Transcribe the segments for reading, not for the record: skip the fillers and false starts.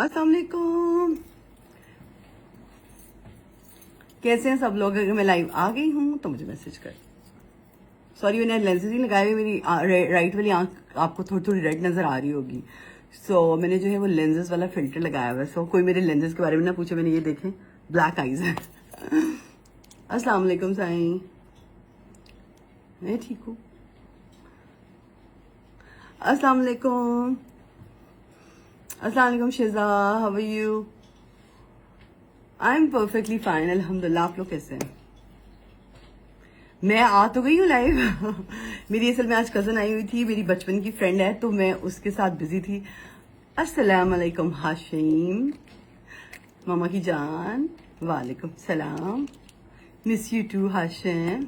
अस्सलाम वालेकुम, कैसे हैं सब लोग? अगर मैं लाइव आ गई हूँ तो मुझे मैसेज कर। सॉरी मैंने लेंसेज ही लगाए हुए, मेरी राइट वाली आंख आपको थोड़ी थोड़ी रेड नजर आ रही होगी। सो मैंने जो है वो लेंसेज वाला फिल्टर लगाया हुआ है। सो कोई मेरे लेंसेज के बारे में ना पूछे, मैंने ये देखें ब्लैक आईज है। अस्सलाम वालेकुम साईं, मैं ठीक हूँ। अस्सलाम वालेकुम, अस्सलाम वालेकुम Shiza, how are you? I am perfectly fine अल्हम्दुलिल्लाह। आप लोग कैसे हैं? मैं आ तो गई हूँ लाइव। मेरी असल में आज कजन आई हुई थी, मेरी बचपन की फ्रेंड है, तो मैं उसके साथ बिजी थी। अस्सलाम वालेकुम हाशिम, मामा की जान, वालेकुम सलाम, miss you too Hashim.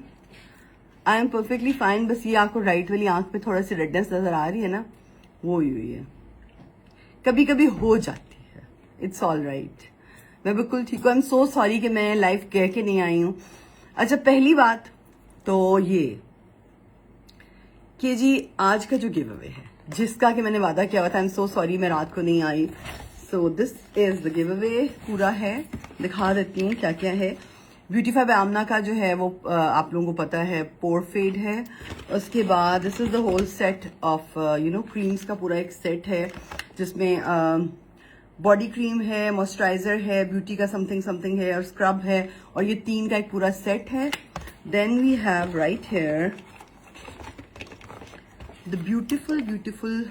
I am perfectly fine. बस ये आपको राइट वाली आंख पे थोड़ा सी रेडनेस नजर आ रही है ना, वो हुई है, कभी कभी हो जाती है, इट्स ऑल राइट। मैं बिल्कुल ठीक हूँ। आई एम सो सॉरी कि मैं लाइव कह के नहीं आई हूँ। अच्छा, पहली बात तो ये कि जी आज का जो गिव अवे है, जिसका कि मैंने वादा किया हुआ था, आई एम सो सॉरी मैं रात को नहीं आई। So this is the give away, पूरा है, दिखा देती हूँ क्या क्या है। ब्यूटीफाई बाय आमना का जो है वो आप लोगों को पता है पोर फेड है। उसके बाद this is the whole set of creams का पूरा एक सेट है, जिसमें बॉडी क्रीम है, मॉइस्चराइजर है, ब्यूटी का समथिंग समथिंग है और स्क्रब है, और ये तीन का एक पूरा सेट है। Then we have right here the beautiful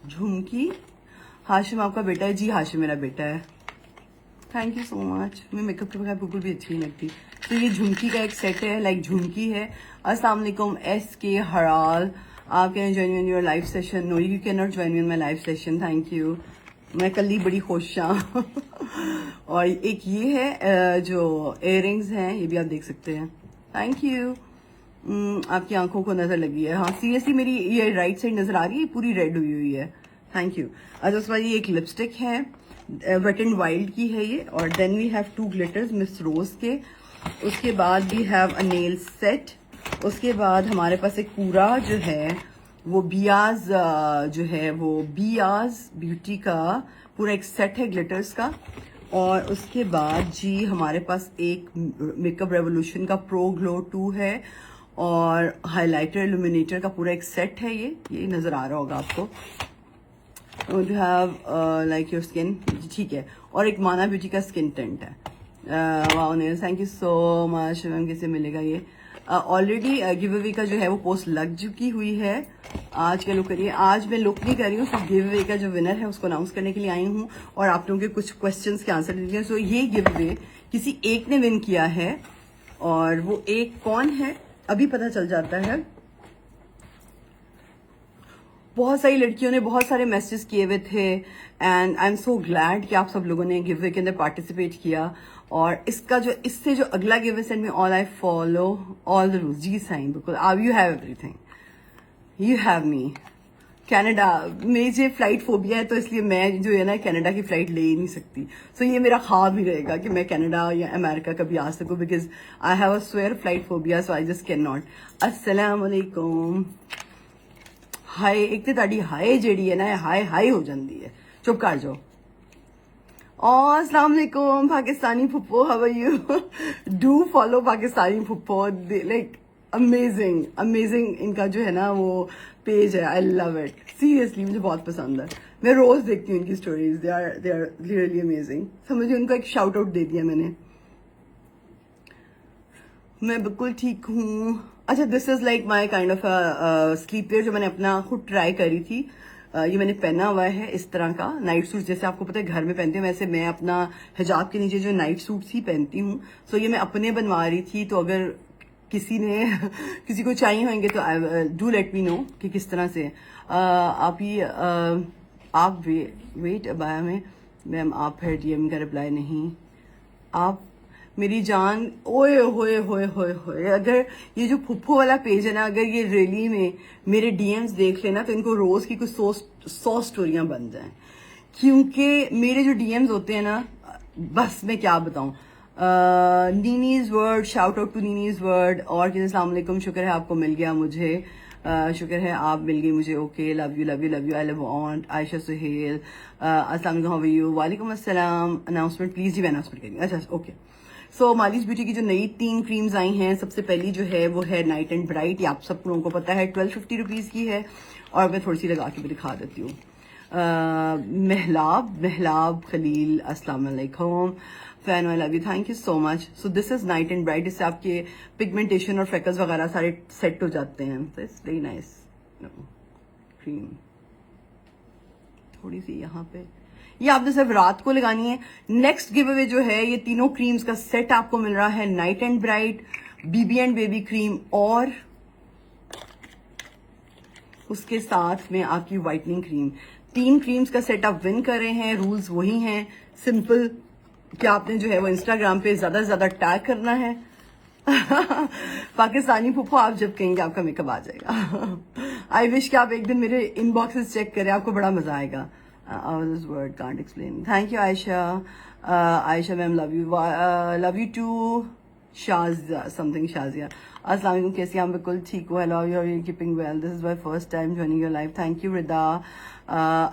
jhumki. Hashim आपका बेटा है? जी हाशिम मेरा बेटा है, थैंक यू सो मच। मैं मेकअप के बगैर बिल्कुल भी अच्छी नहीं लगती। तो ये झुमकी का एक सेट है, लाइक झुमकी है। अस्सलाम वालेकुम SK हराल, आप can join in your live session? No you can not join in my live session, thank you. मैं कल ही बड़ी खुश हाँ। और एक ये है जो इयररिंग्स हैं, ये भी आप देख सकते हैं, थैंक यू। आपकी आंखों को नजर लगी है, हाँ सीरियसली मेरी ये राइट साइड नजर आ रही है, पूरी रेड हुई हुई है, थैंक यू। अच्छा उसके बाद ये एक लिपस्टिक है, वेट एंड वाइल्ड की है ये। और then we have 2 glitters Miss Rose के। उसके बाद we have a nail set. उसके बाद हमारे पास एक पूरा जो है वो बियाज जो है वो बियाज ब्यूटी का पूरा एक सेट है ग्लिटर्स का। और उसके बाद जी हमारे पास एक मेकअप रेवोल्यूशन का प्रो ग्लो 2 है, और हाइलाइटर इल्यूमिनेटर का पूरा एक सेट है। ये नजर आ रहा होगा आपको। You have like your skin, ठीक है। और एक माना ब्यूटी का स्किन टेंट है। Wow nails, thank you so much. Ma'am कैसे मिलेगा ये? ऑलरेडी गिव अवे का जो है वो पोस्ट लग चुकी हुई है। आज का लुक करिए, आज मैं लुक नहीं कर रही हूँ, सिर्फ गिव अवे का जो विनर है उसको अनाउंस करने के लिए आई हूँ और आप लोगों के कुछ क्वेश्चंस के आंसर दीजिए। सो ये गिव अवे किसी एक ने विन किया है, और वो एक कौन है अभी पता चल जाता है। बहुत सारी लड़कियों ने बहुत सारे मैसेजेस किए हुए थे, and I am so glad कि आप सब लोगों ने गिव अवे के अंदर पार्टिसिपेट किया। और इससे जो अगला गिव अवे सेंड में all I follow all the rules. जी साइन बिल्कुल, अब you have everything, you have me. Canada, मेरी जो फ्लाइट फोबिया है, तो इसलिए मैं जो है ना कनाडा की फ्लाइट ले ही नहीं सकती। सो ये मेरा ख्वाब ही रहेगा कि मैं कनाडा या अमेरिका कभी आ सकूं, because I have a swear flight phobia, so I just can not. अस्सलाम वालेकुम। हाय, एक तो ताड़ी हाय जेड़ी है ना, हाय हाय हो जाती है, चुप कर जाओ। और अस्सलाम वालेकुम Pakistani Phuppo, how are you? Do follow Pakistani Phuppo, like amazing amazing इनका जो है ना वो पेज है, आई लव इट सीरियसली, मुझे बहुत पसंद है। मैं रोज देखती हूँ इनकी stories, they are really amazing. समझिए उनको एक शाउट आउट दे दिया मैंने। मैं बिल्कुल ठीक हूँ। अच्छा, this is like my kind of sleep wear जो मैंने अपना खुद ट्राई करी थी। ये मैंने पहना हुआ है इस तरह का नाइट सूट, जैसे आपको पता है घर में पहनते हैं, वैसे मैं अपना हिजाब के नीचे जो नाइट सूट्स ही पहनती हूँ। सो ये मैं अपने बनवा रही थी, तो अगर किसी ने किसी को चाहिए होंगे तो डू लेट मी नो कि किस तरह से। आप ही आप वेट अबाया में मैम, आप है DM का रिप्लाई नहीं, आप मेरी जान, ओए होए होए होए होए। अगर ये जो फुफ्फो वाला पेज है ना, अगर ये रियली में मेरे DMs देख लेना तो इनको रोज की कुछ 100 स्टोरियां बन जाएं, क्योंकि मेरे जो DMs होते हैं ना, बस मैं क्या बताऊं। Nini's word, shout out to Nini's word. और अस्सलाम वालेकुम, शुक्र है आपको मिल गया मुझे। शुक्र है आप मिल गई मुझे। Okay, love you love you love you, I love on Ayesha Suhail, अस्सलाम वालेकुम, हाउ आर यू? वालेकुम अस्सलाम। अनाउंसमेंट प्लीज जी, मैं अनाउंसमेंट करेंगी। अच्छा ओके, सो मालिश ब्यूटी की जो नई 3 क्रीम्स आई हैं, सबसे पहली जो है वो है नाइट एंड ब्राइट। ये आप सब लोगों को पता है 1250 रुपीज़ की है, और मैं थोड़ी सी लगा के भी दिखा देती हूँ। महलाब खलील, अस्सलाम वालेकुम, fan I love you, thank you so much. So this is night and bright, इससे आपके पिगमेंटेशन और फ्रेकल्स वगैरह सारे सेट हो जाते हैं। तो इट्स वेरी नाइस क्रीम। थोड़ी सी यहाँ पे, ये आपने सिर्फ रात को लगानी है। नेक्स्ट गिव अवे जो है, ये तीनों क्रीम्स का सेट आपको मिल रहा है, night and bright, BB and baby cream, और उसके साथ में आपकी व्हाइटनिंग क्रीम। 3 क्रीम्स का सेट आप विन कर रहे हैं। रूल्स वही हैं, सिंपल, कि आपने जो है वो इंस्टाग्राम पे ज्यादा से ज्यादा टैग करना है। पाकिस्तानी फूफो आप जब कहेंगे आपका मेकअप आ जाएगा। आई विश कि आप एक दिन मेरे इनबॉक्सेस चेक करें, आपको बड़ा मजा आएगा। This word can't explain. Thank you Ayesha, Ayesha ma'am, love you too. Shazia something, Shazia, अस्सलाम वालेकुम, कैसी हैं आप? बिल्कुल ठीक हो, hello, you are keeping well, this is my first time joining your life, thank you Rida.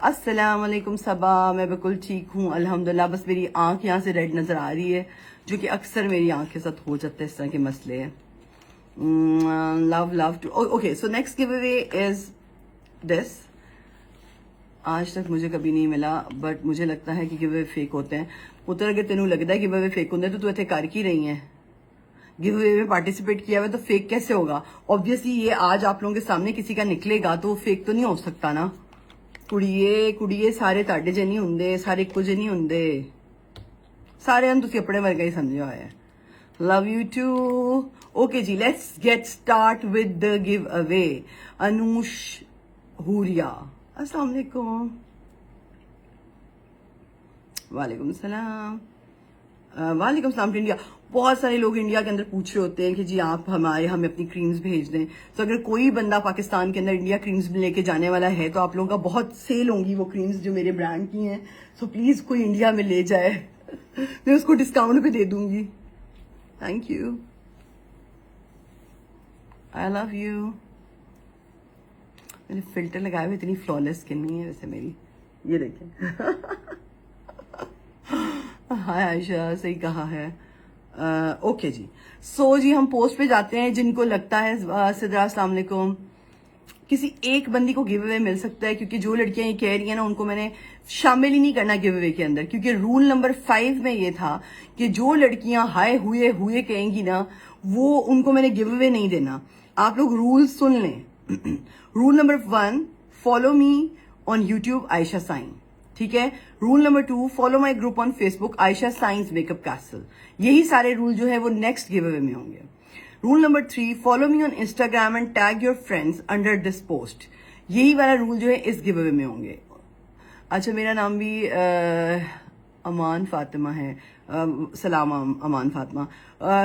अस्सलाम वालेकुम सबा, मैं बिल्कुल ठीक हूँ अल्हम्दुलिल्लाह। बस मेरी आंख यहाँ से रेड नजर आ रही है, जो कि अक्सर मेरी आंख के साथ हो जाते हैं, इस तरह के मसले हैं। Love too. Okay, so next give away is this. आज तक मुझे कभी नहीं मिला, बट मुझे लगता है कि गिव अवे फेक होते हैं। पुत्र, अगर तेनू लगता है गिव अवे फेक होते हैं तो तू इतने कर की रही है? गिव अवे में पार्टिसिपेट किया हुआ तो फेक कैसे होगा? ऑब्वियसली ये आज आप लोगों के सामने किसी का निकलेगा तो फेक तो नहीं हो सकता ना। कुड़िए सारे ताडे जे नहीं होंगे, सारे इक्को जे नहीं होंगे, सारे हम तुसी अपने वर्गा ही समझे हुआ है। Love you too. ओके जी, let's get start with the give away. Anush Huriya, अस्सलाम वालेकुम। वालेकुम सलाम, वालेकुम सलाम टू इंडिया। बहुत सारे लोग इंडिया के अंदर पूछ रहे होते हैं कि जी आप हमें अपनी क्रीम्स भेज दें। तो अगर कोई बंदा पाकिस्तान के अंदर इंडिया क्रीम्स लेके जाने वाला है तो आप लोगों का बहुत सेल होंगी वो क्रीम्स जो मेरे ब्रांड की हैं। सो प्लीज कोई इंडिया में ले जाए, मैं उसको डिस्काउंट पे दे दूंगी। Thank you, I love you. मैंने फिल्टर लगाया हुआ, इतनी फ्लॉलेस स्किन नहीं है वैसे मेरी, ये देखें। हाय आयशा, सही कहा है। ओके जी, सो जी हम पोस्ट पे जाते हैं। जिनको लगता है सिद्रा, अस्सलाम वालेकुम, किसी एक बंदी को गिव अवे मिल सकता है, क्योंकि जो लड़कियां ये कह रही है ना उनको मैंने शामिल ही नहीं करना गिव अवे के अंदर, क्योंकि रूल नंबर 5 में ये था कि जो लड़कियां हाय हुए कहेंगी ना, वो उनको मैंने गिव अवे नहीं देना। आप लोग रूल सुन लें। Rule number 1, follow me on YouTube Ayesha साइन, ठीक है। Rule number 2, follow my group on Facebook Ayesha साइंस मेकअप कैसल। यही सारे रूल जो है वो नेक्स्ट गिव अवे में होंगे। Rule number 3, follow me on Instagram and tag your friends under this post. यही वाला रूल जो है इस गिव अवे में होंगे। अच्छा, मेरा नाम भी अमान फातिमा है, सलाम अमान फातिमा।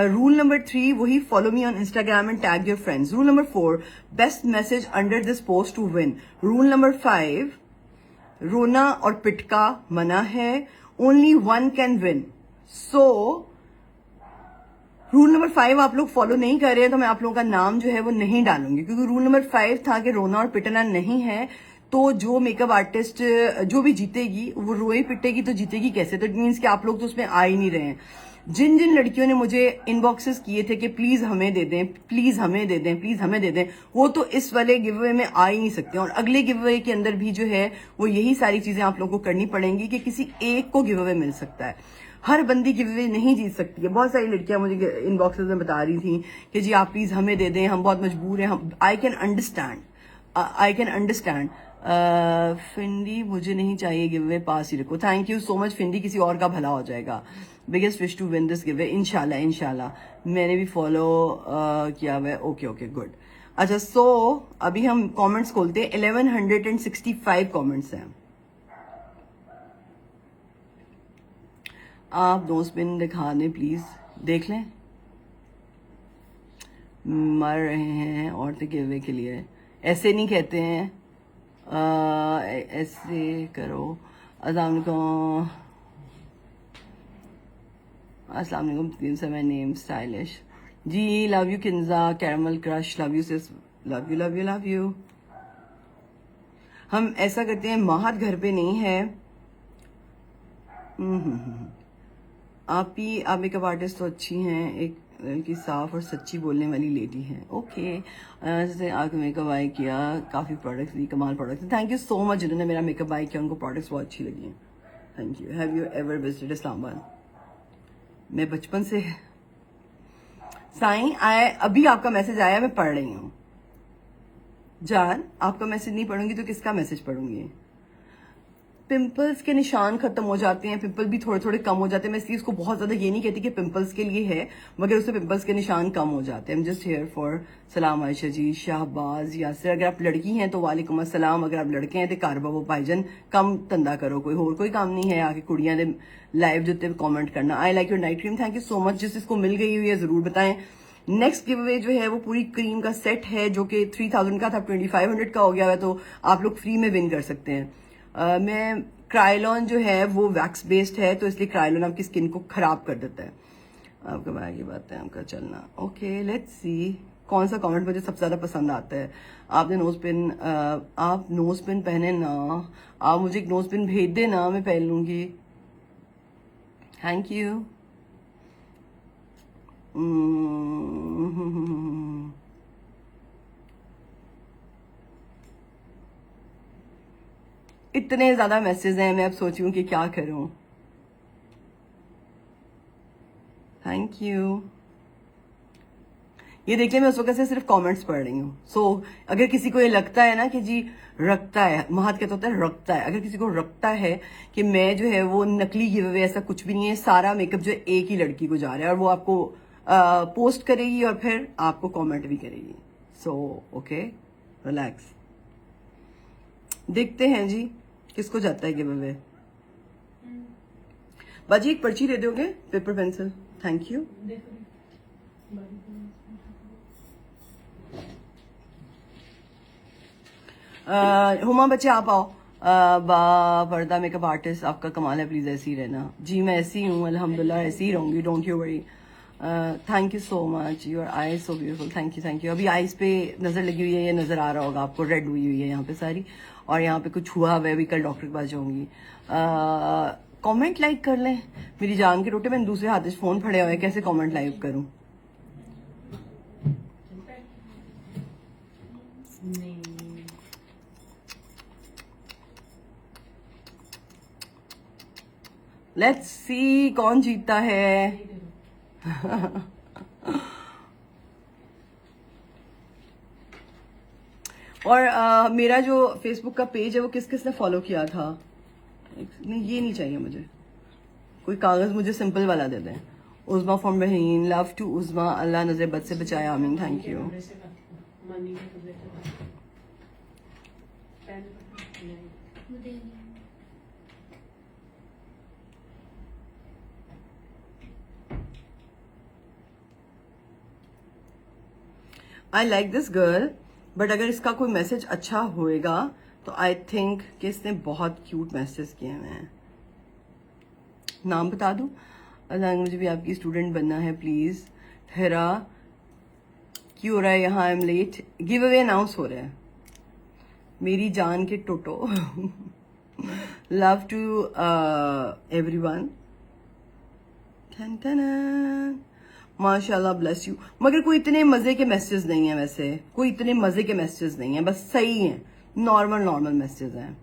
रूल नंबर 3 वही, follow me on Instagram and tag your friends. Rule number 4, best message under this post to win. Rule number 5, रोना और पिटका मना है, only 1 can win. So rule number 5 आप लोग फॉलो नहीं कर रहे हैं तो मैं आप लोगों का नाम जो है वो नहीं डालूंगी, क्योंकि रूल नंबर 5 था कि रोना और पिटना नहीं है। तो जो मेकअप आर्टिस्ट जो भी जीतेगी वो रोए पिटेगी तो जीतेगी कैसे? तो इट मीन्स कि आप लोग तो उसमें आ ही नहीं रहे हैं। जिन जिन लड़कियों ने मुझे इनबॉक्सेस किए थे कि प्लीज हमें दे दें, प्लीज हमें दे दें, प्लीज हमें दे दें, वो तो इस वाले गिव अवे में आ ही नहीं सकते। और अगले गिव अवे के अंदर भी जो है वो यही सारी चीजें आप लोगों को करनी पड़ेंगी कि किसी एक को गिव अवे मिल सकता है, हर बंदी गिव अवे नहीं जीत सकती है। बहुत सारी लड़कियां मुझे इनबॉक्सेस में बता रही थी कि जी आप प्लीज हमें दे दें, हम बहुत मजबूर हैं। हम आई कैन अंडरस्टैंड। फिंडी, मुझे नहीं चाहिए गिव अवे, पास ही रखो। थैंक यू सो मच फिंडी, किसी और का भला हो जाएगा। Biggest wish to win this give away, इंशाल्लाह। मैंने भी फॉलो किया हुआ है। Okay good. अच्छा, सो अभी हम कमेंट्स खोलते हैं। 1165 कमेंट्स हैं। आप 2 स्पिन दिखा दें प्लीज, देख लें। मर रहे हैं औरतें गिव अवे के लिए, ऐसे नहीं कहते हैं। ऐसे करो। अस्सलाम वालेकुम, 3 समय नेम स्टाइलिश जी। Love you Kinza, caramel crush, love you sis. Love you love you love you. हम ऐसा करते हैं, महत घर पे नहीं है। आप मेकअप आर्टिस्ट तो अच्छी हैं, एक लड़की साफ और सच्ची बोलने वाली लेडी है। ओके, जैसे आके मेकअप बाय किया, काफ़ी प्रोडक्ट्स दी, कमाल products. Thank you so much जिन्होंने मेरा मेकअप बाय किया, उनको प्रोडक्ट्स बहुत अच्छी लगी हैं। Thank you. Have you ever visited Islamabad? मैं बचपन से साईं आए, अभी आपका मैसेज आया, मैं पढ़ रही हूँ। जान, आपका मैसेज नहीं पढ़ूंगी तो किसका मैसेज पढ़ूंगी? पिंपल्स के निशान खत्म हो जाते हैं, पिंपल भी थोड़े थोड़े कम हो जाते हैं। मैं इसलिए उसको बहुत ज्यादा ये नहीं कहती कि पिंपल्स के लिए है, मगर उससे पिंपल्स के निशान कम हो जाते हैं। I am just here for सलाम आयशा जी, शाहबाज, यासिर। अगर आप लड़की हैं तो वालेकुम अस्सलाम, अगर आप लड़के हैं तो कारबा वो भाईजन कम धंधा करो, कोई और कोई काम नहीं है आके कुड़ियां दे लाइव जो कॉमेंट करना। I like your night cream, thank you so much. जिस जिसको मिल गई हुई है जरूर बताएं। नेक्स्ट गिव अवे जो है वो पूरी क्रीम का सेट है, जो कि 3000 का था, 2500 का हो गया है, तो आप लोग फ्री में विन कर सकते हैं। मैं क्राइलॉन जो है वो वैक्स बेस्ड है, तो इसलिए क्राइलॉन आपकी स्किन को खराब कर देता है। आपका बाकी की बात है, आपका चलना। ओके, लेट्स सी कौन सा कमेंट मुझे सबसे ज्यादा पसंद आता है। आपने नोज पिन, आप नोज पिन पहने ना, आप मुझे एक नोज पिन भेज देना, मैं पहन लूंगी। Thank you. इतने ज्यादा मैसेज हैं, मैं अब सोची हूँ कि क्या करूं। Thank you. ये देखिए, मैं उस वक्त से सिर्फ कमेंट्स पढ़ रही हूँ। सो अगर किसी को ये लगता है ना कि जी रखता है, महत कहता होता है रखता है, अगर किसी को रखता है कि मैं जो है वो नकली गिव अवे, ऐसा कुछ भी नहीं है। सारा मेकअप जो है एक ही लड़की को जा रहा है और वो आपको पोस्ट करेगी और फिर आपको कमेंट भी करेगी। So okay, relax. देखते हैं जी किसको जाता है गिव अवे। बाजी एक पर्ची दे दोगे, paper pencil? Thank you. Huma बच्चे आप आओ। पर्दा मेकअप आर्टिस्ट, आपका कमाल है, प्लीज ऐसी ही रहना। जी मैं ऐसी हूँ, अल्हम्दुलिल्लाह ऐसी ही रहूंगी, don't you worry. Thank you so much, your eyes so beautiful. Thank you thank you. अभी आईज पे नजर लगी हुई है, ये नजर आ रहा होगा आपको, रेड हुई हुई है यहाँ पे सारी, और यहाँ पे कुछ हुआ हुआ है, अभी कल डॉक्टर के पास जाऊंगी। कमेंट लाइक कर लें मेरी जान के रोटे, मैंने दूसरे हाथ से फोन फड़े हुए हैं, कैसे कमेंट लाइक करूं? लेट्स सी कौन जीतता है। और मेरा जो फेसबुक का पेज है वो किस किस ने फॉलो किया था? नहीं, ये नहीं चाहिए मुझे, कोई कागज मुझे सिंपल वाला दे दें। उज़मा फ्रॉम बहीन, लव टू उज़मा, अल्लाह नजर बद से बचाए, आमीन। Thank you. I like this girl, but अगर इसका कोई मैसेज अच्छा होएगा तो आई थिंक कि इसने बहुत क्यूट मैसेज किए हैं। नाम बता दूं? अल्लाह, मुझे भी आपकी स्टूडेंट बनना है प्लीज। हेरा क्यों हो रहा है यहाँ? I am late. Giveaway announce हो रहा है, मेरी जान के टोटो। Love to everyone. माशाल्लाह, ब्लेस यू। मगर कोई इतने मजे के मैसेज नहीं है, वैसे कोई इतने मजे के मैसेज नहीं है, बस सही है, नॉर्मल नॉर्मल मैसेज हैं।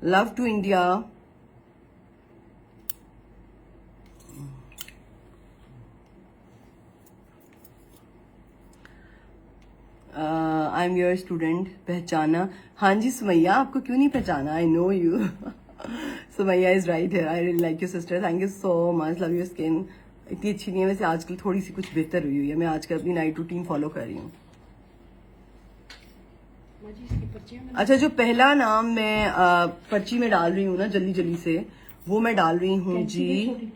Love to India. I am your student, पहचाना? हाँ जी सुमैया, आपको क्यों नहीं पहचाना? I know you. Sumaiya is right है। I really like your sister, thank you so much. Love your skin, इतनी अच्छी नहीं है वैसे, आजकल थोड़ी सी कुछ बेहतर हुई है। मैं आजकल अपनी नाइट रूटीन फॉलो कर रही हूँ। अच्छा, जो पहला नाम मैं पर्ची में डाल रही हूँ ना जल्दी जल्दी से, वो मैं डाल रही हूँ जी।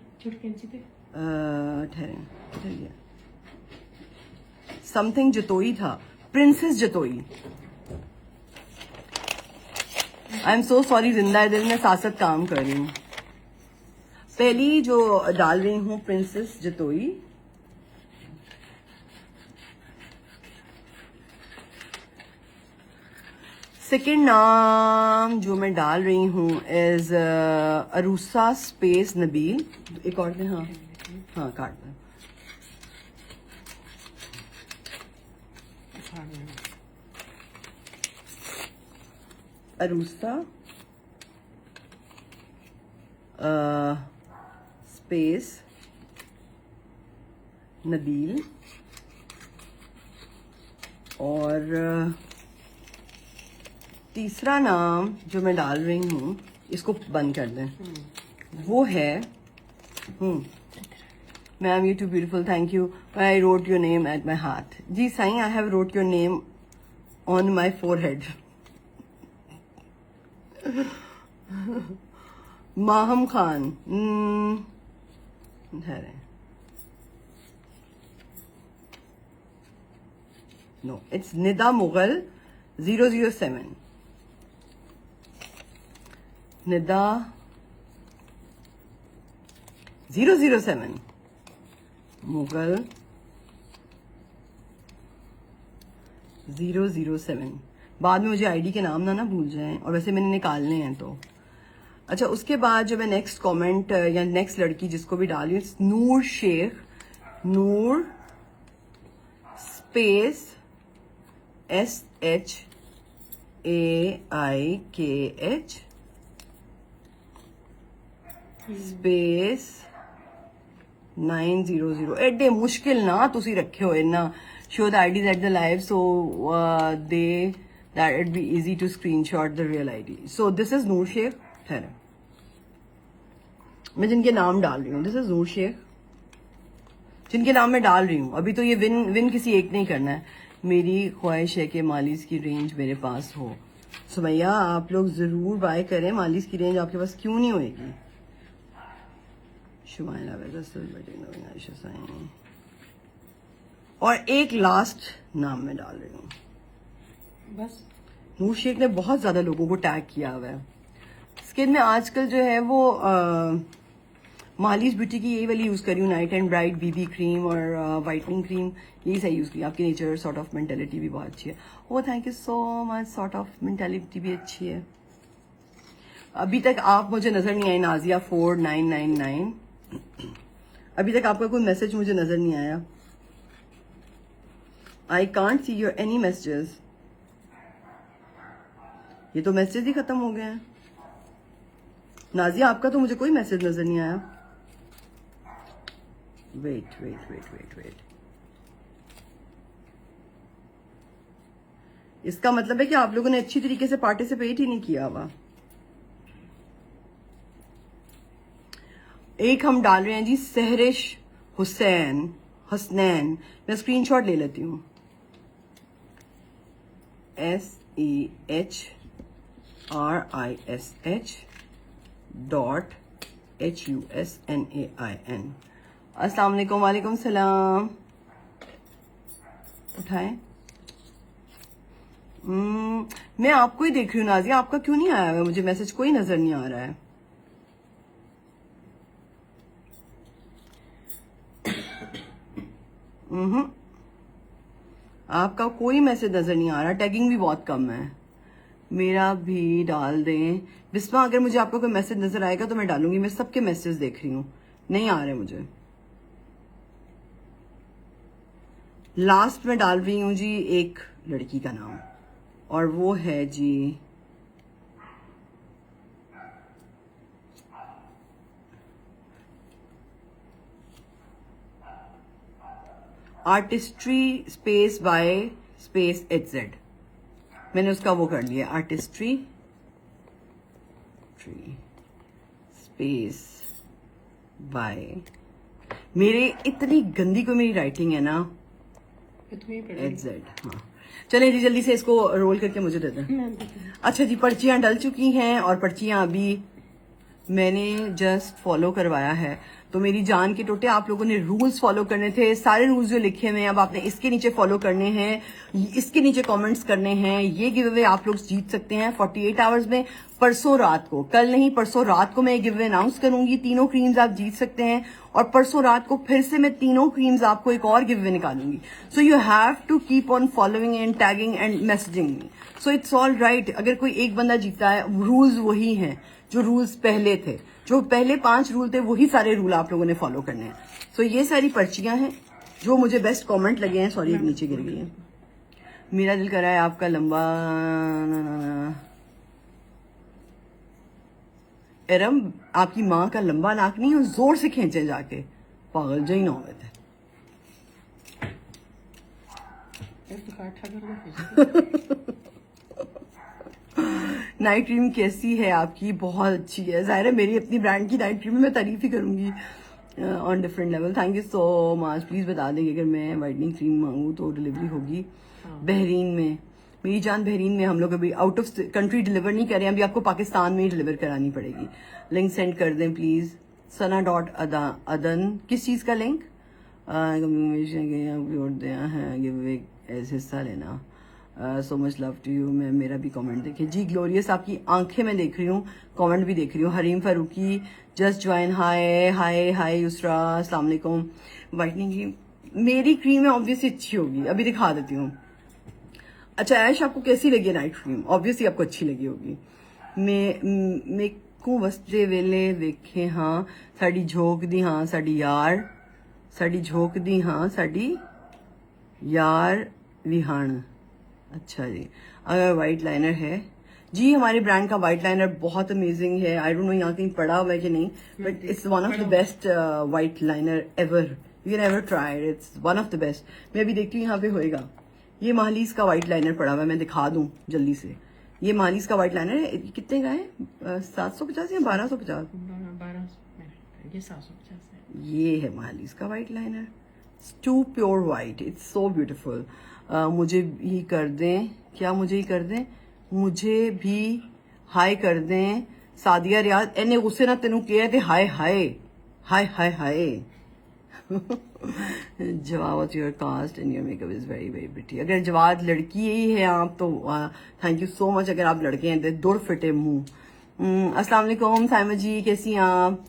ठहरे, समथिंग जतोई था, princess Jatoi. I am so sorry, जिंदा है दिल में, साथ साथ काम कर रही हूँ। पहली जो डाल रही हूँ प्रिंसेस जतोई। सेकेंड नाम जो मैं डाल रही हूँ इज अरूसा स्पेस नबील। एक और दिन, हाँ हाँ काट दें। अरूसा स्पेस नबील और तीसरा नाम जो मैं डाल रही हूँ, इसको बंद कर दें, वो है ma'am you too beautiful, thank you, I wrote your name at my heart. जी साईं, I have wrote your name on my forehead. Maham Khan, no it's Nida Mughal 007। Nida 007 Mughal 007। बाद में मुझे आईडी के नाम ना भूल जाएं, और वैसे मैंने निकालने हैं तो। अच्छा, उसके बाद जो मैं नेक्स्ट कमेंट या नेक्स्ट लड़की जिसको भी डाली, नूर शेख, नूर स्पेस SHAIKH स्पेस 900। एडे मुश्किल ना तुसी रखे हो ना, show the IDs at the live so that it be easy to screenshot the real ID. So this is नूर शेख। ठहरे, मैं जिनके नाम डाल रही हूँ, दिस इज नूर शेख, जिनके नाम मैं डाल रही हूँ। अभी तो ये विन किसी एक नहीं करना है। मेरी ख्वाहिश है कि मालिस की रेंज मेरे पास हो। सुमैया, आप लोग जरूर बाय करें, मालिस की रेंज आपके पास क्यों नहीं होएगी। और एक लास्ट नाम मैं डाल रही हूँ बस। नूर शेख ने बहुत ज्यादा लोगों को टैग किया हुआ है। स्किन में आजकल जो है वो मालिस ब्यूटी की यही वाली यूज करी हूँ, night and bright BB cream और वाइटनिंग क्रीम, यही सही यूज की। आपकी नेचर सॉर्ट ऑफ मेंटेलिटी भी बहुत अच्छी है। Oh thank you so much, sort of mentality भी अच्छी है। अभी तक आप मुझे नजर नहीं आई, नाजिया 4999, अभी तक आपका कोई मैसेज मुझे नजर नहीं आया। I can't see your any messages. ये तो मैसेज ही खत्म हो गए हैं। नाजिया, आपका तो मुझे कोई मैसेज नजर नहीं आया। वेट, इसका मतलब है कि आप लोगों ने अच्छी तरीके से पार्टिसिपेट ही नहीं किया हुआ। एक हम डाल रहे हैं जी, सहरिश हसनैन। मैं स्क्रीनशॉट ले लेती हूँ। SEHRISH .HUSNAIN। अस्सलाम वालेकुम। वालेकुम सलाम। उठाएं। मैं आपको ही देख रही हूँ नाजिया, आपका क्यों नहीं आया है? मुझे मैसेज कोई नजर नहीं आ रहा है। आपका कोई मैसेज नजर नहीं आ रहा। टैगिंग भी बहुत कम है। मेरा भी डाल दें बिस्मा। अगर मुझे आपका कोई मैसेज नजर आएगा तो मैं डालूंगी। मैं सबके मैसेज देख रही हूँ, नहीं आ रहे मुझे। लास्ट में डाल रही हूँ जी एक लड़की का नाम, और वो है जी artistry space by space HZ। मैंने उसका वो कर लिया, आर्टिस्ट्री स्पेस बाय। मेरे इतनी गंदी को मेरी राइटिंग है ना, HZ। हाँ चले जी, जल्दी से इसको रोल करके मुझे दे दें। अच्छा जी, पर्चियां डल चुकी हैं और पर्चियां अभी मैंने जस्ट फॉलो करवाया है। तो मेरी जान के टोटे, आप लोगों ने रूल्स फॉलो करने थे, सारे रूल्स जो लिखे हुए हैं अब आपने इसके नीचे फॉलो करने हैं, इसके नीचे कमेंट्स करने हैं। ये गिव अवे आप लोग जीत सकते हैं 48 आवर्स में। परसों रात को, कल नहीं परसों रात को मैं गिव अवे अनाउंस करूंगी, तीनों क्रीम्स आप जीत सकते हैं। और परसों रात को फिर से मैं तीनों क्रीम्स आपको एक और गिव अवे निकालूंगी। So you have to keep on following and tagging and messaging me. So it's all right. अगर कोई एक बंदा जीता है, रूल्स वही हैं जो रूल्स पहले थे, जो पहले 5 रूल थे वही सारे रूल आप लोगों ने फॉलो करने हैं। सो ये सारी पर्चियां हैं जो मुझे बेस्ट कमेंट लगे हैं। सॉरी, एक नीचे गिर गई है। मेरा दिल कर रहा है आपका लंबा एरम, आपकी माँ का लंबा नाक नहीं, और जोर से खींचे जाके, पागल जो ही ना हुए थे। नाइट क्रीम कैसी है आपकी? बहुत अच्छी है। जाहिर है मेरी अपनी ब्रांड की नाइट क्रीम में मैं तारीफ ही करूंगी on different level. Thank you so much. Please बता देंगे अगर मैं वाइटनिंग क्रीम मांगू तो डिलीवरी होगी बहरीन में। मेरी जान बहरीन में, हम लोग अभी आउट ऑफ कंट्री डिलीवर नहीं कर रहे हैं, अभी आपको पाकिस्तान में ही डिलीवर करानी पड़ेगी। लिंक सेंड कर दें प्लीज। sana.adan, किस चीज का लिंक? हिस्सा लेना। So much love to you. मैं मेरा भी कमेंट देखिए जी। ग्लोरियस, आपकी आंखें मैं देख रही हूँ, कमेंट भी देख रही हूँ। हरीम फारूकी जस्ट ज्वाइन, हाय हाय हाय। युसरा, अस्सलाम वालेकुम। वाइटनिंग क्रीम मेरी क्रीम है, ऑब्वियसली अच्छी होगी, अभी दिखा देती हूँ। अच्छा ऐश, आपको कैसी लगी नाइट क्रीम? ऑब्वियसली आपको अच्छी लगी होगी। मेरे को वस्ते वेले वेखे हाँ साड़ी झोंक दी, हाँ साड़ी यार, साड़ी झोंक दी, हाँ साड़ी यार विहान। अच्छा जी, अगर वाइट लाइनर है जी, हमारे ब्रांड का वाइट लाइनर बहुत अमेजिंग है। आई डोंट नो यहाँ कहीं पड़ा हुआ है कि नहीं, but it's one of the best white liner ever. You can ever try it, it's one of the best. मैं अभी देखती हूँ यहाँ पे होएगा। ये माहलीस का वाइट लाइनर पड़ा हुआ है, मैं दिखा दूं जल्दी से। ये माहलीस का वाइट लाइनर है। कितने का है? 750 या 1250? 1200। ये 750 है। ये है माहलीस का white liner, to pure white, it's so beautiful. मुझे भी कर दें क्या? मुझे ही कर दें, मुझे भी हाय कर दें। सादिया रियाज, एने गुस्से ना तेनू किया थे, हाय हाय हाय हाय हाय। जवाब, your cast and your makeup is very very pretty. अगर जवाब लड़की ही है आप तो थैंक यू सो मच। अगर आप लड़के हैं तो दुर फिटे मुंह। अस्सलाम वालेकुम साइमा जी, कैसी हैं आप?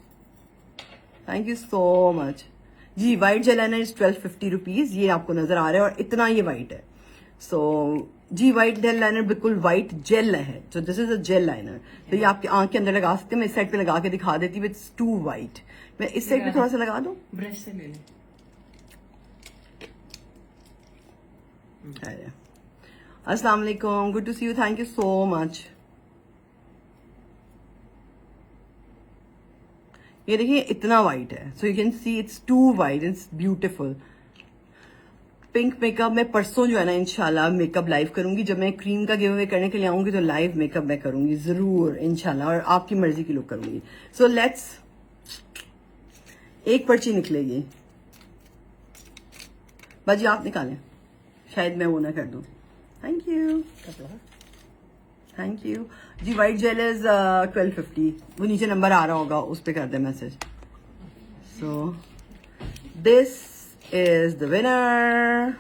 थैंक यू सो मच जी। White gel liner is 1250 rupees. ये आपको नजर आ रहा है और इतना ये वाइट है। सो जी, वाइट जेल लाइनर बिल्कुल वाइट जेल है। तो this is a jail liner. तो ये आपके आंख के अंदर लगा सकते हैं। मैं इस साइड पे लगा के दिखा देती हूँ, इट्स टू वाइट। मैं इस साइड पे थोड़ा सा लगा दूं, ब्रश से ले लें। अस्सलाम वालेकुम, good to see you, thank you so much. ये देखिए इतना वाइट है, so you can see it's too white, it's beautiful. Pink makeup मैं परसों जो है ना इंशाल्लाह मेकअप लाइव करूंगी। जब मैं क्रीम का गिव अवे करने के लिए आऊंगी तो लाइव मेकअप मैं करूंगी जरूर इंशाल्लाह, और आपकी मर्जी की लुक करूंगी। सो लेट्स, एक पर्ची निकलेगी बाजी, आप निकालें, शायद मैं वो ना कर दूं। थैंक यू, थैंक यू जी। White gel is 1250। वो नीचे नंबर आ रहा होगा, उस पर कर दे message. So this is the winner,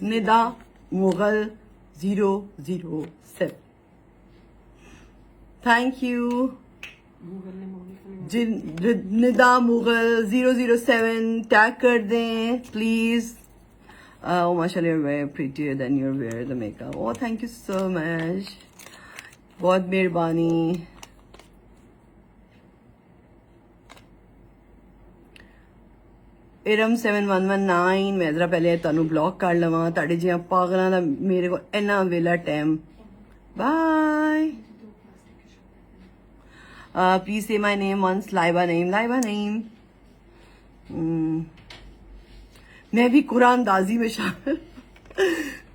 Nida Mughal 007। Thank you Nida Mughal 007, tag कर दें please. Oh, mashallah, you're very prettier than you wear the makeup. Oh, thank you so much. बहुत मेहरबानी। इरम 7119, मैं जरा पहले तानू ब्लॉक कर लवां, ताड़े जियां पागलां दा मेरे को इन्ना वेला time. Bye. Please say my name once. Laiba Naeem, Laiba Naeem. मैं भी कुरानदाजी में शामिल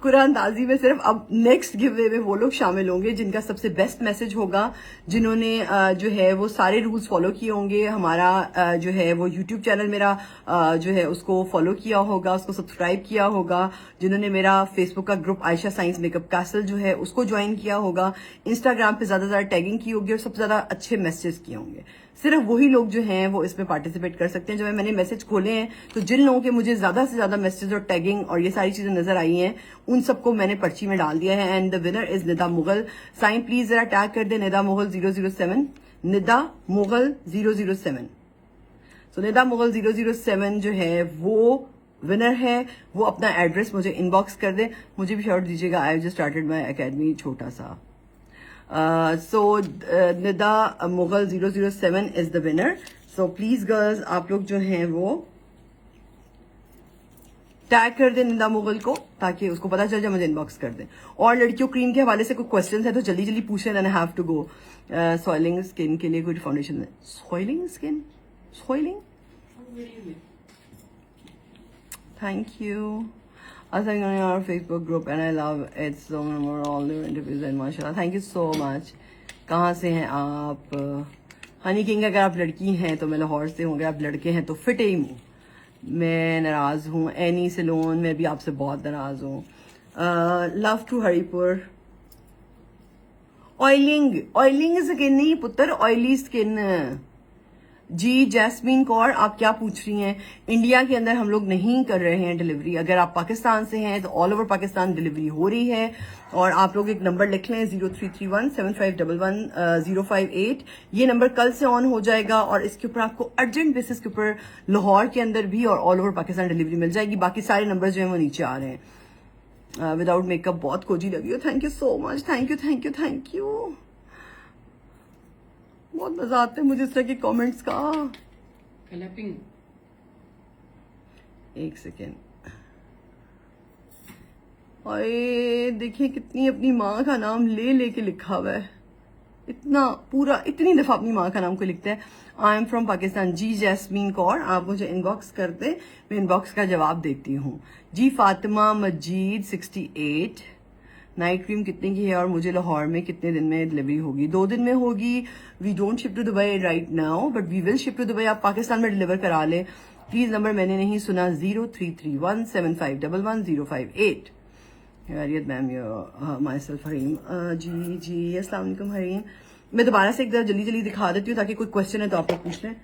कुरानदाजी में सिर्फ अब नेक्स्ट गिव में वो लोग शामिल होंगे जिनका सबसे बेस्ट मैसेज होगा, जिन्होंने जो है वो सारे रूल्स फॉलो किए होंगे, हमारा जो है वो यूट्यूब चैनल मेरा जो है उसको फॉलो किया होगा, उसको सब्सक्राइब किया होगा, जिन्होंने मेरा फेसबुक का ग्रुप आयशा साइंस मेकअप कैसल जो है उसको ज्वाइन किया होगा, इंस्टाग्राम पे ज्यादा टैगिंग की होगी और सबसे ज्यादा अच्छे मैसेज किए होंगे। सिर्फ वही लोग जो हैं वो इसमें पार्टिसिपेट कर सकते हैं। जब मैंने मैसेज खोले हैं तो जिन लोगों के मुझे ज्यादा से ज्यादा मैसेज और टैगिंग और ये सारी चीजें नजर आई हैं उन सबको मैंने पर्ची में डाल दिया है। And the winner is Nida Mughal. साइन प्लीज जरा टैग कर दे निदा मुगल 007, निदा मुगल 007। सो निदा मुगल 007 जो है वो विनर है। वो अपना एड्रेस मुझे इनबॉक्स कर दे। मुझे भी शॉर्ट दीजिएगा, I just started my academy छोटा सा। So Nida Mughal 007 is the winner. So please girls आप लोग जो हैं वो टैग कर दें निदा मुगल को ताकि उसको पता चल जाए, मुझे इनबॉक्स कर दें। और लड़कियों क्रीम के हवाले से कोई क्वेश्चंस है तो जल्दी जल्दी पूछ लें। I have to go. सॉइलिंग स्किन के लिए कोई फाउंडेशन है? सॉइलिंग स्किन, सॉइलिंग, thank you. I think on your Facebook group and I love it so much, all the interviews and माशाल्लाह, thank you so much। कहाँ से हैं आप? हनी किंग, अगर आप लड़की हैं तो मैं लाहौर से हूँ, अगर आप लड़के हैं तो फिट ही हूँ। मैं नाराज हूँ एनी सैलून, मैं भी आपसे बहुत नाराज हूँ। Love to Haripur. Oiling skin नहीं पुत्र, ऑयली स्किन। जी जैस्मीन कौर, आप क्या पूछ रही हैं? इंडिया के अंदर हम लोग नहीं कर रहे हैं डिलीवरी। अगर आप पाकिस्तान से हैं तो ऑल ओवर पाकिस्तान डिलीवरी हो रही है। और आप लोग एक नंबर लिख लें 03317511 ये नंबर कल से ऑन हो जाएगा और इसके ऊपर आपको अर्जेंट बेसिस के ऊपर लाहौर के अंदर भी और ऑल ओवर पाकिस्तान डिलीवरी मिल जाएगी। बाकी सारे नंबर जो है वो नीचे आ रहे हैं। विदाउट मेकअप बहुत कोजी लगी हो। Thank you so much, thank you thank you thank you. बहुत मजा आता है मुझे इस तरह के कमेंट्स का। क्लैपिंग। एक सेकेंड। अरे देखिए कितनी अपनी माँ का नाम ले लेके लिखा हुआ है, इतना पूरा इतनी दफा अपनी माँ का नाम को लिखता है। I am from Pakistan. जी जैस्मीन कौर, आप मुझे इनबॉक्स कर दे, मैं इनबॉक्स का जवाब देती हूँ। जी फातिमा मजीद 68, नाइट क्रीम कितने की है और मुझे लाहौर में कितने दिन में डिलीवरी होगी? 2 दिन में होगी। We don't ship to Dubai right now but we will ship to Dubai. आप पाकिस्तान में डिलीवर करा लें प्लीज। नंबर मैंने नहीं सुना। 03317511 खैरियत मैम, माई सेल्फ हरीम। जी अस्सलाम वालेकुम हरीम। मैं दोबारा से एक बार जल्दी जल्दी दिखा देती हूँ ताकि कोई क्वेश्चन है तो आप लोग पूछ लें।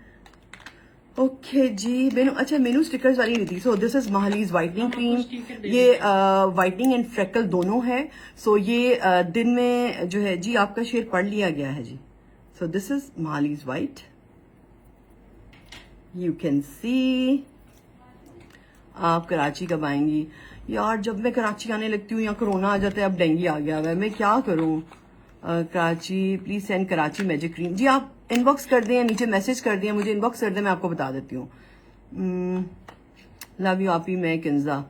ओके जी मेनू, अच्छा मेनू स्टिकर्स वाली नहीं थी। So this is Mahalis whitening cream. ये वाइटनिंग एंड फ्रेकल दोनों है। सो ये दिन में जो है जी आपका शेयर पढ़ लिया गया है जी। So this is Mahalis white, you can see. आप कराची कब आएंगी? यार जब मैं कराची आने लगती हूँ यहाँ कोरोना आ जाता है, अब डेंगू आ गया हुआ है, मैं क्या करूँ? Karachi please send Karachi magic cream. जी आप इनबॉक्स कर दें, नीचे मैसेज कर दिया, मुझे इनबॉक्स कर दें, मैं आपको बता देती हूँ। लव यू आपी, मैं किंजा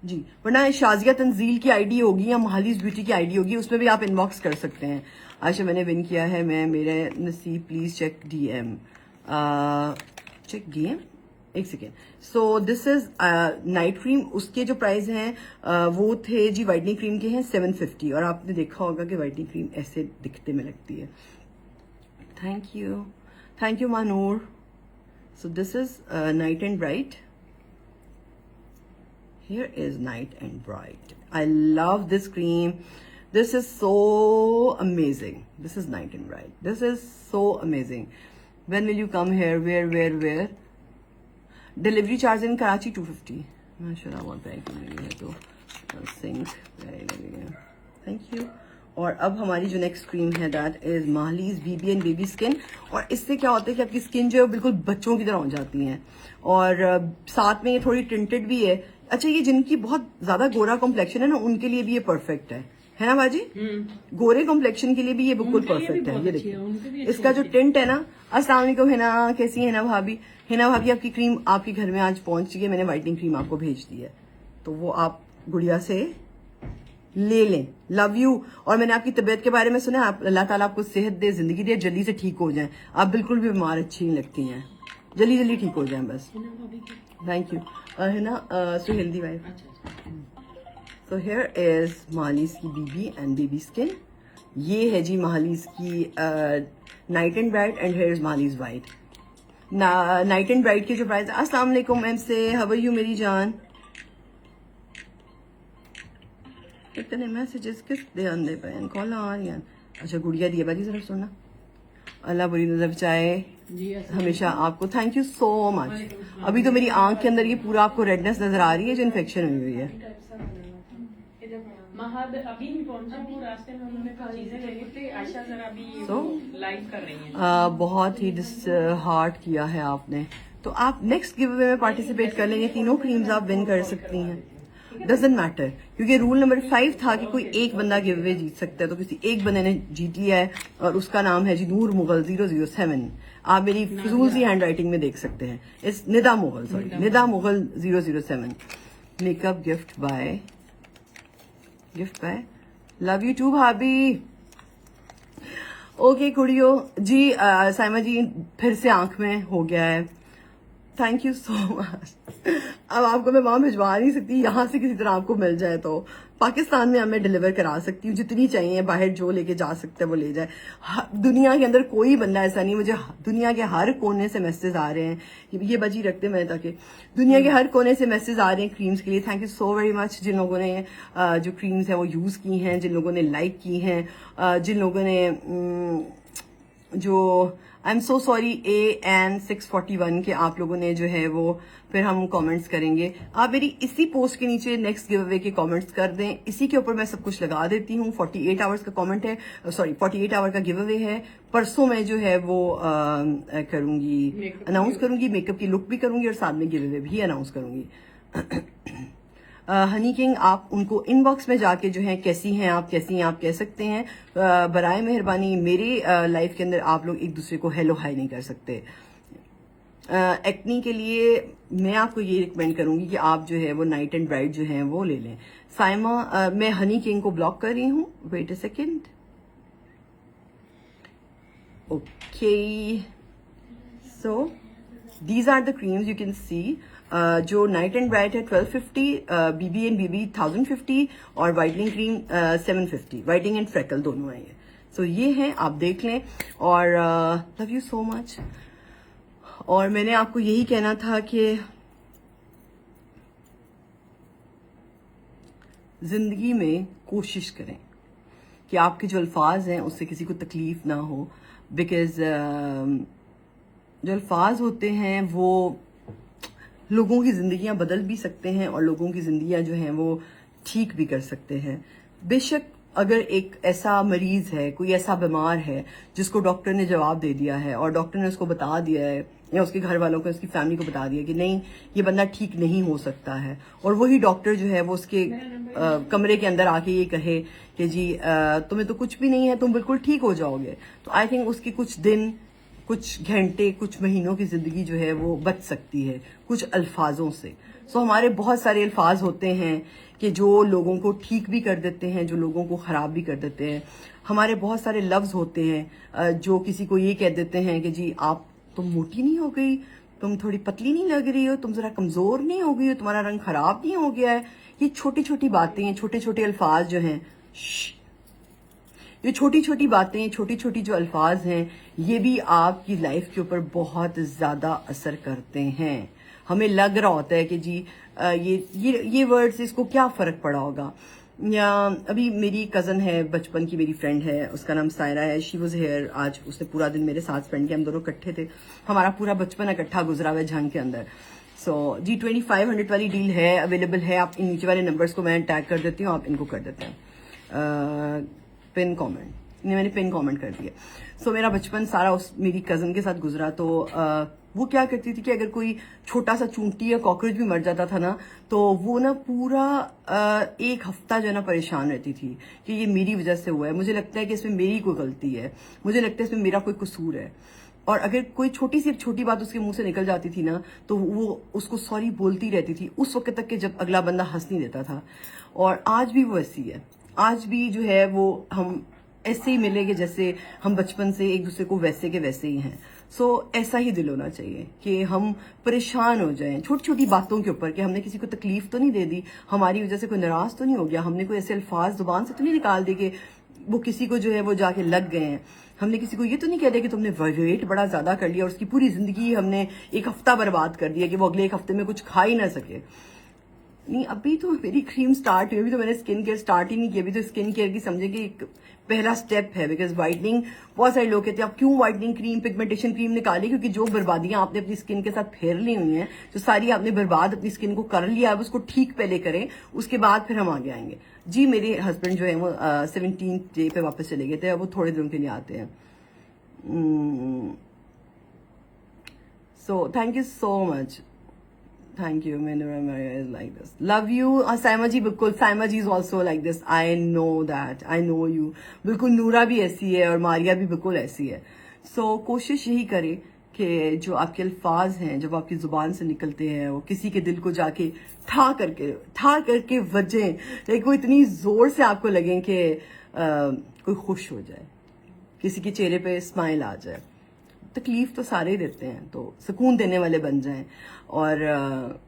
जी। वरना शाजिया तंजील की आईडी होगी या महालीज ब्यूटी की आईडी होगी, उसमें भी आप इनबॉक्स कर सकते हैं। आयशा मैंने विन किया है, मैं मेरे नसीब please check DM. Check DM, एक second. So this is night cream. उसके जो प्राइस हैं वो थे जी वाइटनिंग क्रीम के हैं 750 और आपने देखा होगा कि वाइटनिंग क्रीम ऐसे दिखते में लगती है। थैंक यू मानूर। So this is night and bright. Here is Night and Bright. I love this cream. This is so amazing. This is Night and Bright. This is so amazing. When will you come here? Where? Delivery charge in Karachi 250. माशाल्लाह बहुत प्यारी cream लगी है तो sink प्यारी लगी है। Thank you. और अब हमारी जो नेक्स्ट क्रीम है that is Mahalis BB and baby skin. और इससे क्या होता है कि आपकी स्किन जो है बिल्कुल बच्चों की तरह हो जाती है और साथ में ये थोड़ी टिंटेड भी है। अच्छा ये जिनकी बहुत ज्यादा गोरा कॉम्प्लेक्शन है ना उनके लिए भी ये परफेक्ट है ना बाजी? गोरे कॉम्प्लेक्शन के लिए भी ये बिल्कुल परफेक्ट है। ये देखिए इसका जो टिंट है ना। अस्सलाम वालेकुम हिना, कैसी है हिना भाभी? हिना भाभी आपकी क्रीम आपके घर में आज पहुंच चुकी है, मैंने वाइटनिंग क्रीम आपको भेज दी है तो वो आप गुड़िया से ले लें। Love you. और मैंने आपकी तबीयत के बारे में सुना, आप अल्लाह ताला आपको सेहत दे, जिंदगी दे, जल्दी से ठीक हो जाएं। आप बिल्कुल भी बीमार अच्छी नहीं लगती हैं, जल्दी ठीक हो जाएं बस। Thank you. है ना so healthy wife. So here is Mahali's की BB and baby skin. ये है जी Mahali's की night and bright and here is Mahali's white. Night and bright की जो प्राइस। अस्सलाम वालेकुम एम से, हाउ आर यू मेरी जान। इतने मैसेजेस किस ध्यान दे पे कॉल आ रही हैं। अच्छा गुड़िया दिया बाजी जरा सुनना। अल्लाह बुरी नजर बचाए जी हमेशा आपको। Thank you so much. अभी तो मेरी आंख के अंदर ये पूरा आपको रेडनेस नजर आ रही है जो इन्फेक्शन हुई हुई है। महद अभी नहीं पहुंचा, वो रास्ते में उन्होंने कुछ चीजें ले ली थी। आशा जरा अभी So? लाइव कर रही हैं। बहुत ही डिसहार्ट किया है आपने। तो आप नेक्स्ट गिव अवे में पार्टिसिपेट कर लेंगे, तीनों क्रीम्स आप विन कर सकती हैं। डजेंट मैटर, क्योंकि रूल नंबर 5 था कि कोई एक बंदा गिव अवे जीत सकता है। तो किसी एक बंदे ने जीत लिया है और उसका नाम है जी नूर मुगल 007। आप मेरी फजूल सी हैंड राइटिंग में देख सकते हैं। इस Nida Mughal, sorry Nida Mughal 007। Makeup gift by love you too bhabhi. Okay कुड़ियो जी। साइमा जी फिर से आंख में हो गया है। Thank you so much. अब आपको मैं वहां भिजवा नहीं सकती, यहाँ से किसी तरह आपको मिल जाए तो पाकिस्तान में मैं डिलीवर करा सकती हूँ। जितनी चाहिए बाहर जो लेके जा सकते हैं वो ले जाए। दुनिया के अंदर कोई बंदा ऐसा नहीं, मुझे दुनिया के हर कोने से मैसेज आ रहे हैं। ये बजी रखते मैं ताकि दुनिया के हर कोने से मैसेज आ रहे हैं क्रीम्स के लिए। Thank you so very much जिन लोगों ने जो क्रीम्स है वो यूज की हैं, जिन लोगों ने लाइक की हैं, जिन लोगों ने जो I am so sorry AN641 के आप लोगों ने जो है वो फिर हम कमेंट्स करेंगे। आप मेरी इसी पोस्ट के नीचे नेक्स्ट गिव अवे के कमेंट्स कर दें, इसी के ऊपर मैं सब कुछ लगा देती हूँ। 48 आवर्स का कमेंट है, सॉरी 48 आवर का गिव अवे है। परसों मैं जो है वो करूंगी, अनाउंस करूंगी, मेकअप की लुक भी करूंगी और साथ में गिव अवे भी अनाउंस करूंगी। हनी किंग आप उनको इनबॉक्स में जाके जो है कैसी हैं आप, कैसी हैं आप कह सकते हैं। बराए मेहरबानी मेरे लाइफ के अंदर आप लोग एक दूसरे को हेलो हाई नहीं कर सकते। एक्नी के लिए मैं आपको ये रिकमेंड करूंगी कि आप जो है वो नाइट एंड ब्राइट जो है वो ले लें। साइमा मैं हनी किंग को ब्लॉक कर रही हूँ, wait a second. Okay so these are the creams you can see. जो नाइट एंड ब्राइट है 1250, BB एंड BB 1050 और whitening cream 750। Whitening and freckle दोनों है ये। सो ये हैं, आप देख लें। और लव यू सो मच। और मैंने आपको यही कहना था कि जिंदगी में कोशिश करें कि आपके जो अल्फाज हैं उससे किसी को तकलीफ ना हो। बिकॉज जो अल्फाज होते हैं वो लोगों की जिंदगियां बदल भी सकते हैं और लोगों की जिंदगियां जो हैं वो ठीक भी कर सकते हैं। बेशक अगर एक ऐसा मरीज है, कोई ऐसा बीमार है जिसको डॉक्टर ने जवाब दे दिया है और डॉक्टर ने उसको बता दिया है या उसके घर वालों को, उसकी फैमिली को बता दिया कि नहीं ये बंदा ठीक नहीं हो सकता है, और वही डॉक्टर जो है वो उसके कमरे के अंदर आके ये कहे कि जी तुम्हें तो कुछ भी नहीं है, तुम बिल्कुल ठीक हो जाओगे, तो आई थिंक उसकी कुछ दिन, कुछ घंटे, कुछ महीनों की जिंदगी जो है वो बच सकती है कुछ अल्फाजों से। सो हमारे बहुत सारे अल्फाज होते हैं कि जो लोगों को ठीक भी कर देते हैं, जो लोगों को खराब भी कर देते हैं। हमारे बहुत सारे लफ्ज होते हैं जो किसी को ये कह देते हैं कि जी आप तुम मोटी नहीं हो गई, तुम थोड़ी पतली नहीं लग रही हो, तुम जरा कमजोर नहीं हो गई हो, तुम्हारा रंग खराब नहीं हो गया है। ये छोटी छोटी बातें हैं, छोटे छोटे अल्फाज जो हैं, ये छोटी छोटी बातें, छोटी छोटी जो अल्फाज हैं, ये भी आपकी लाइफ के ऊपर बहुत ज्यादा असर करते हैं। हमें लग रहा होता है कि जी ये वर्ड से इसको क्या फर्क पड़ा होगा। या अभी मेरी कजन है, बचपन की मेरी फ्रेंड है, उसका नाम सायरा है। शी वाज हियर, आज उसने पूरा दिन मेरे साथ स्पेंड किया, हम दोनों इकट्ठे थे, हमारा पूरा बचपन इकट्ठा गुजरा हुआ झंग के अंदर। सो जी 2500 वाली डील है, अवेलेबल है। आप इन नीचे वाले नंबर्स को मैं टैग कर देती हूँ, आप इनको कर देते हैं पिन कमेंट, मैंने पिन कमेंट कर दिया। सो मेरा बचपन सारा उस मेरी कजन के साथ गुजरा। तो वो क्या करती थी कि अगर कोई छोटा सा चूंटी या कॉकरोच भी मर जाता था ना, तो वो ना पूरा एक हफ्ता जो है ना परेशान रहती थी कि ये मेरी वजह से हुआ है, मुझे लगता है कि इसमें मेरी कोई गलती है, मुझे लगता है इसमें मेरा कोई कसूर है। और अगर कोई छोटी सी छोटी बात उसके मुंह से निकल जाती थी ना, तो वो उसको सॉरी बोलती रहती थी उस वक्त तक कि जब अगला बंदा हंस नहीं देता था। और आज भी वो ऐसी है, आज भी जो है वो हम ऐसे ही मिलेंगे जैसे हम बचपन से एक दूसरे को वैसे के वैसे ही हैं। सो ऐसा ही दिल होना चाहिए कि हम परेशान हो जाएं छोटी छोटी बातों के ऊपर कि हमने किसी को तकलीफ तो नहीं दे दी, हमारी वजह से कोई नाराज तो नहीं हो गया, हमने कोई ऐसे अल्फाज जुबान से तो नहीं निकाल दिए कि वो किसी को जो है वो जाके लग गए हैं, हमने किसी को ये तो नहीं कह दिया कि तुमने वेट बड़ा ज्यादा कर लिया और उसकी पूरी जिंदगी हमने एक हफ्ता बर्बाद कर दिया कि वो अगले एक हफ्ते में कुछ खा ही ना सके। नहीं, अभी तो मेरी क्रीम स्टार्ट हुई, अभी तो मैंने स्किन केयर स्टार्ट ही नहीं किया। अभी तो स्किन केयर की समझे कि एक पहला स्टेप है, बिकॉज वाइटनिंग, बहुत सारे लोग कहते हैं आप क्यों वाइटनिंग क्रीम, पिगमेंटेशन क्रीम निकाली, क्योंकि जो बर्बादियां आपने अपनी स्किन के साथ फेर ली हुई हैं, जो सारी आपने बर्बाद अपनी स्किन को कर लिया, अब उसको ठीक पहले करें, उसके बाद फिर हम आगे आएंगे। जी मेरे हस्बैंड जो है वो 17 डे पे वापस चले गए थे, अब वो थोड़े दिनों के लिए आते हैं। So thank you so much, thank you. Maria is like this. Love you. Saima ji बिल्कुल, Saima ji is also like this, I know that, I know you. बिल्कुल नूरा भी ऐसी है और मारिया भी बिल्कुल ऐसी है। सो कोशिश यही करें कि जो आपके अल्फाज हैं जब आपकी जुबान से निकलते हैं वो किसी के दिल को जाके ठा करके वजें, लाइक वो इतनी जोर से आपको लगे कि कोई खुश हो जाए, किसी के चेहरे पे स्माइल आ जाए। तकलीफ तो सारे ही देते हैं, तो सुकून देने वाले बन जाएं। और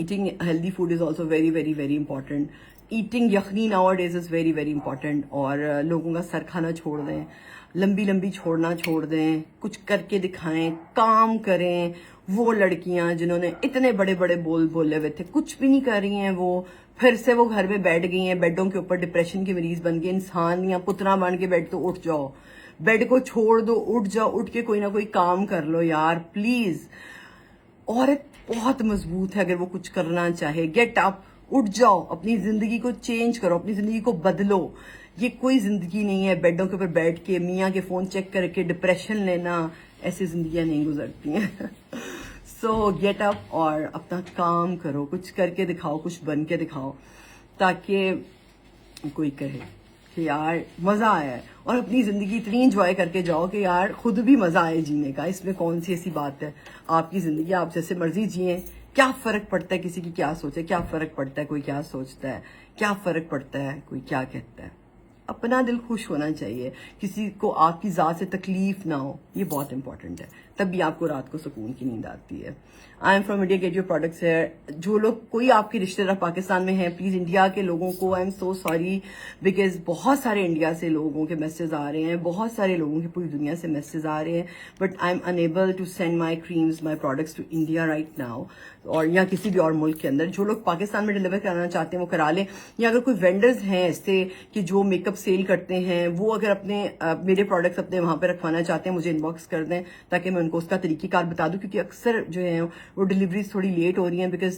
eating healthy food is also very very very important. Eating yakhni now days is very very important. और लोगों का सर खाना छोड़ दें, लंबी लंबी छोड़ना छोड़ दें, कुछ करके दिखाएं, काम करें। वो लड़कियां जिन्होंने इतने बड़े बड़े बोल बोले हुए थे, कुछ भी नहीं कर रही हैं, वो फिर से वो घर में बैठ गई हैं, बेडों के ऊपर डिप्रेशन के मरीज बन गए। इंसान या पुतना बन के बेड तो उठ जाओ, बेड को छोड़ दो, उठ जाओ, उठ के कोई ना कोई काम कर लो यार प्लीज। औरत बहुत मजबूत है अगर वो कुछ करना चाहे। गेट अप, उठ जाओ, अपनी जिंदगी को चेंज करो, अपनी जिंदगी को बदलो। ये कोई जिंदगी नहीं है बेडों के ऊपर बैठ के मियाँ के फोन चेक करके डिप्रेशन लेना, ऐसी जिंदगियां नहीं गुजरती हैं। सो गेट अप और अपना काम करो, कुछ करके दिखाओ, कुछ बन के दिखाओ, ताकि कोई कहे कि यार मजा आया है। और अपनी जिंदगी इतनी इंजॉय करके जाओ कि यार खुद भी मजा आए जीने का। इसमें कौन सी ऐसी बात है, आपकी जिंदगी आप जैसे मर्जी जिए, क्या फर्क पड़ता है किसी की क्या सोचे, क्या फर्क पड़ता है कोई क्या सोचता है, क्या फर्क पड़ता है कोई क्या कहता है। अपना दिल खुश होना चाहिए, किसी को आपकी जात से तकलीफ ना हो, ये बहुत इंपॉर्टेंट है, तभी आपको रात को सुकून की नींद आती है। I am from India, get your products है। जो लोग, कोई आपके रिश्तेदार पाकिस्तान में हैं, प्लीज इंडिया के लोगों को I am so sorry, because बहुत सारे इंडिया से लोगों के मैसेज आ रहे हैं, बहुत सारे लोगों के पूरी दुनिया से मैसेज आ रहे हैं, but I am unable to send my creams, my products to India right now, और या किसी भी और मुल्क के अंदर। जो लोग पाकिस्तान में डिलीवर कराना चाहते हैं वो करा लें, या अगर कोई वेंडर्स हैं ऐसे कि जो मेकअप सेल करते हैं, वो अगर अपने मेरे प्रोडक्ट्स अपने वहां पे रखवाना चाहते हैं, मुझे इनबॉक्स कर दें ताकि मैं उनको उसका तरीक़ेकार बता दूं, क्योंकि अक्सर जो है वो डिलीवरीज थोड़ी लेट हो रही हैं, बिकॉज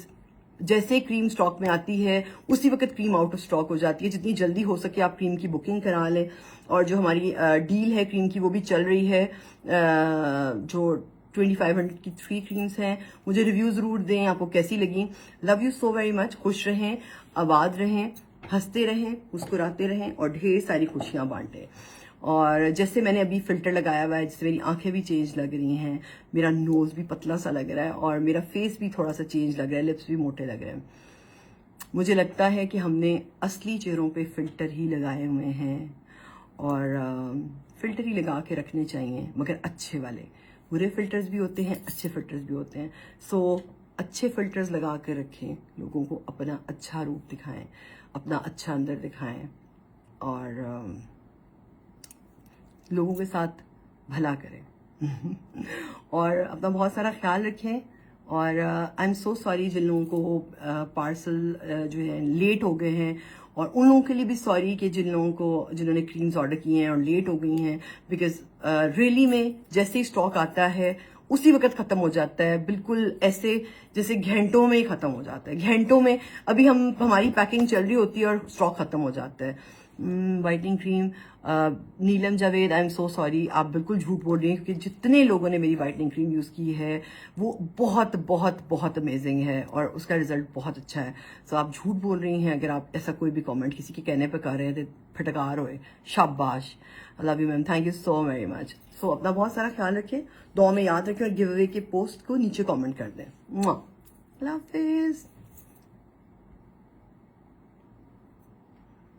जैसे क्रीम स्टॉक में आती है उसी वक्त क्रीम आउट ऑफ स्टॉक हो जाती है। जितनी जल्दी हो सके आप क्रीम की बुकिंग करा लें। और जो हमारी डील है क्रीम की वो भी चल रही है, जो 2500 की 3 क्रीम्स हैं। मुझे रिव्यू जरूर दें, आपको कैसी लगी। Love you so very much. खुश रहें, आबाद रहें, हंसते रहें, मुस्कुराते रहें और ढेर सारी खुशियां बांटें। और जैसे मैंने अभी फिल्टर लगाया हुआ है, जिससे मेरी आंखें भी चेंज लग रही हैं, मेरा नोज भी पतला सा लग रहा है और मेरा फेस भी थोड़ा सा चेंज लग रहा है, लिप्स भी मोटे लग रहे हैं। मुझे लगता है कि हमने असली चेहरों पे फिल्टर ही लगाए हुए हैं, और फिल्टर ही लगा के रखने चाहिए, मगर अच्छे वाले। बुरे फिल्टर्स भी होते हैं, अच्छे फिल्टर्स भी होते हैं। सो अच्छे फिल्टर्स लगा के रखें, लोगों को अपना अच्छा रूप दिखाएं, अपना अच्छा अंदर दिखाएं, और लोगों के साथ भला करें। और अपना बहुत सारा ख्याल रखें। और आई एम सो सॉरी जिन लोगों को पार्सल जो है लेट हो गए हैं, और उन लोगों के लिए भी सॉरी कि जिन्होंने क्रीम्स ऑर्डर किए हैं और लेट हो गई हैं, बिकॉज रियली में जैसे ही स्टॉक आता है उसी वक्त खत्म हो जाता है, बिल्कुल ऐसे जैसे घंटों में ही खत्म हो जाता है। घंटों में अभी हमारी पैकिंग चल रही होती है और स्टॉक खत्म हो जाता है। Whitening cream, Neelam Javed, I am so sorry, आप बिल्कुल झूठ बोल रही हैं, क्योंकि जितने लोगों ने मेरी वाइटनिंग क्रीम यूज़ की है वो बहुत बहुत बहुत अमेजिंग है और उसका रिजल्ट बहुत अच्छा है। सो आप झूठ बोल रही हैं अगर आप ऐसा कोई भी कमेंट किसी के कहने पर कर रहे हैं, तो फटकार होए, शाबाश। Love you ma'am, thank you so very much. So अपना बहुत सारा ख्याल रखें, दुआ में याद रखें, और गिव अवे के पोस्ट को नीचे कॉमेंट कर दें। अल्लाह हाफिज़।